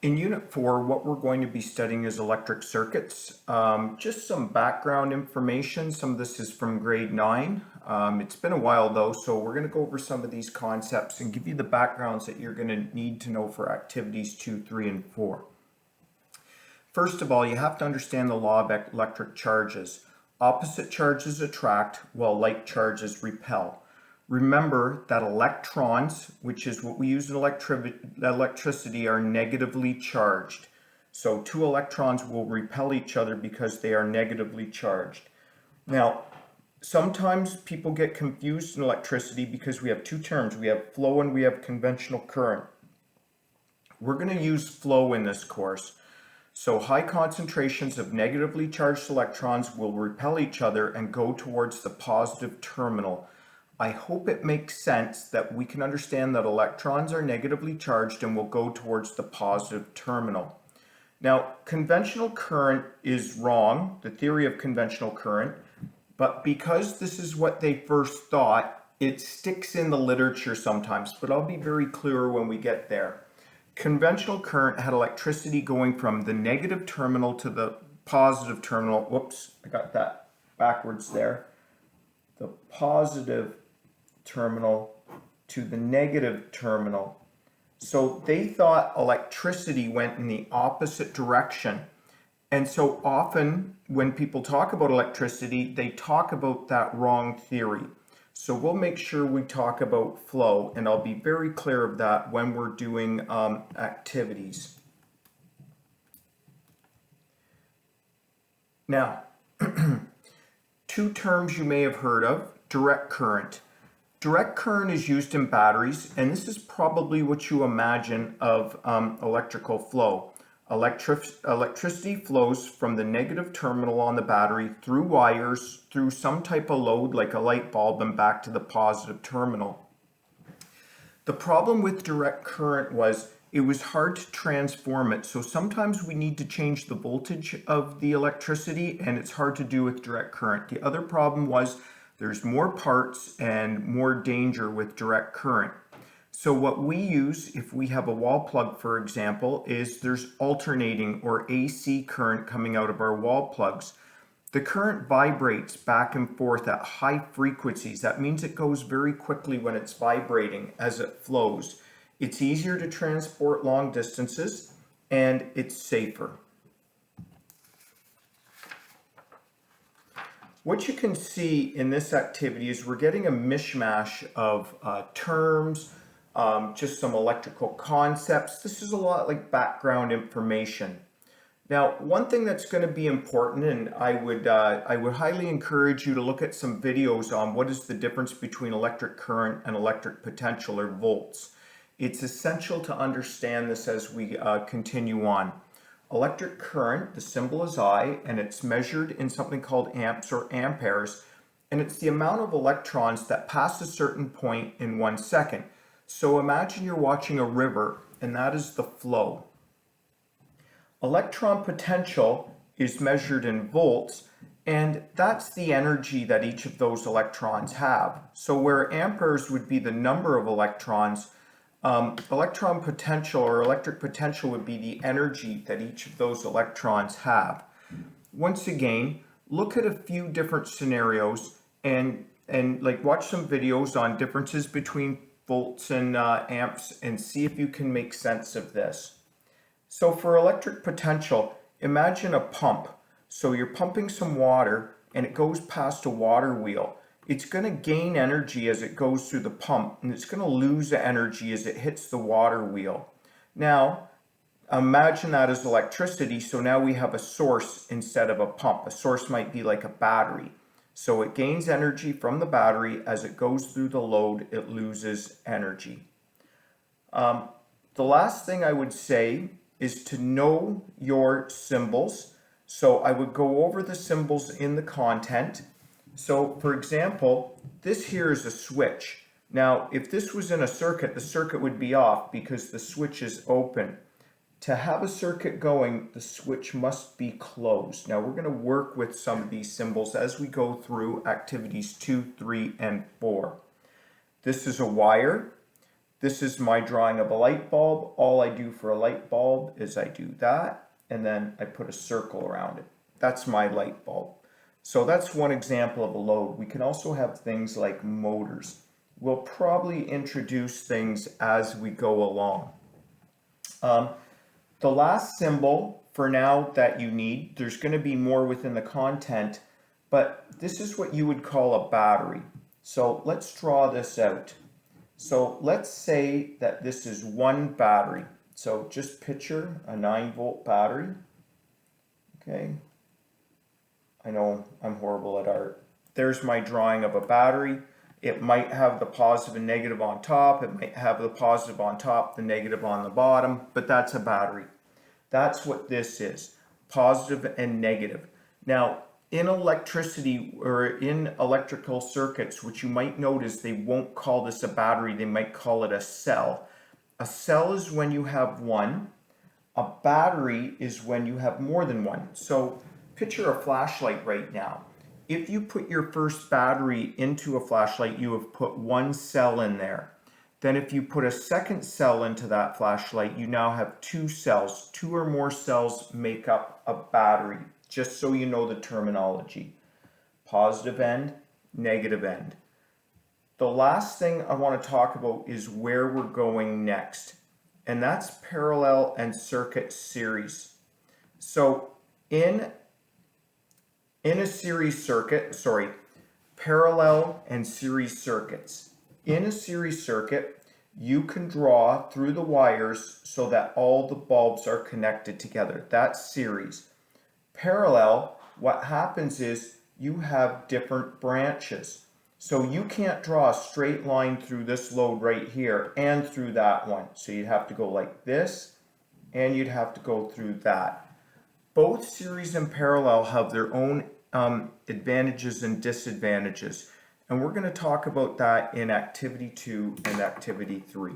In Unit 4, what we're going to be studying is electric circuits. Just some background information. Some of this is from grade 9. It's been a while though, so we're going to go over some of these concepts and give you the backgrounds that you're going to need to know for activities 2, 3, and 4. First of all, you have to understand the law of electric charges. Opposite charges attract while like charges repel. Remember that electrons, which is what we use in electricity, are negatively charged. So two electrons will repel each other because they are negatively charged. Now, sometimes people get confused in electricity because we have two terms. We have flow and we have conventional current. We're going to use flow in this course. So high concentrations of negatively charged electrons will repel each other and go towards the positive terminal. I hope it makes sense that we can understand that electrons are negatively charged and will go towards the positive terminal. Now, conventional current is wrong, the theory of conventional current, but because this is what they first thought, it sticks in the literature sometimes, but I'll be very clear when we get there. Conventional current had electricity going from the negative terminal to the positive terminal. Whoops, I got that backwards there. The positive terminal to the negative terminal. So they thought electricity went in the opposite direction. And so often when people talk about electricity, they talk about that wrong theory. So we'll make sure we talk about flow, and I'll be very clear of that when we're doing activities. Now, two terms you may have heard of: direct current. Direct current is used in batteries, and this is probably what you imagine of electrical flow. Electricity flows from the negative terminal on the battery through wires, through some type of load like a light bulb, and back to the positive terminal. The problem with direct current was it was hard to transform it. So sometimes we need to change the voltage of the electricity, and it's hard to do with direct current. The other problem was there's more parts and more danger with direct current. So what we use, if we have a wall plug, for example, is there's alternating or AC current coming out of our wall plugs. The current vibrates back and forth at high frequencies. That means it goes very quickly when it's vibrating as it flows. It's easier to transport long distances, and it's safer. What you can see in this activity is we're getting a mishmash of terms, just some electrical concepts. This is a lot like background information. Now, one thing that's going to be important, and I would highly encourage you to look at some videos on what is the difference between electric current and electric potential, or volts. It's essential to understand this as we continue on. Electric current, the symbol is I, and it's measured in something called amps or amperes, and it's the amount of electrons that pass a certain point in 1 second. So imagine you're watching a river, and that is the flow. Electron potential is measured in volts, and that's the energy that each of those electrons have. So where amperes would be the number of electrons, electron potential or electric potential would be the energy that each of those electrons have. Once again, look at a few different scenarios and like watch some videos on differences between volts and amps and see if you can make sense of this. So for electric potential, imagine a pump. So you're pumping some water and it goes past a water wheel. It's going to gain energy as it goes through the pump, and it's going to lose energy as it hits the water wheel. Now, imagine that as electricity, so now we have a source instead of a pump. A source might be like a battery. So it gains energy from the battery. As it goes through the load, it loses energy. The last thing I would say is to know your symbols. So I would go over the symbols in the content. So for example, this here is a switch. Now, if this was in a circuit, the circuit would be off because the switch is open. To have a circuit going, the switch must be closed. Now we're going to work with some of these symbols as we go through activities 2, 3, and 4. This is a wire. This is my drawing of a light bulb. All I do for a light bulb is I do that, and then I put a circle around it. That's my light bulb. So that's one example of a load. We can also have things like motors. We'll probably introduce things as we go along. The last symbol for now that you need, there's going to be more within the content, but this is what you would call a battery. So let's draw this out. So let's say that this is one battery. So just picture a 9-volt battery. Okay. I know I'm horrible at art. There's my drawing of a battery. It might have the positive and negative on top. It might have the positive on top, the negative on the bottom, but that's a battery. That's what this is, positive and negative. Now, in electricity or in electrical circuits, which you might notice, they won't call this a battery, they might call it a cell. A cell is when you have one. A battery is when you have more than one. So picture a flashlight right now. If you put your first battery into a flashlight, you have put one cell in there. Then if you put a second cell into that flashlight, you now have two cells. Two or more cells make up a battery, just so you know the terminology. Positive end, negative end. The last thing I want to talk about is where we're going next, and that's parallel and circuit series. So in a series circuit, parallel and series circuits. In a series circuit, you can draw through the wires so that all the bulbs are connected together. That's series. Parallel, what happens is you have different branches. So you can't draw a straight line through this load right here and through that one. So you'd have to go like this, and you'd have to go through that. Both series and parallel have their own advantages and disadvantages. And we're going to talk about that in Activity 2 and Activity 3.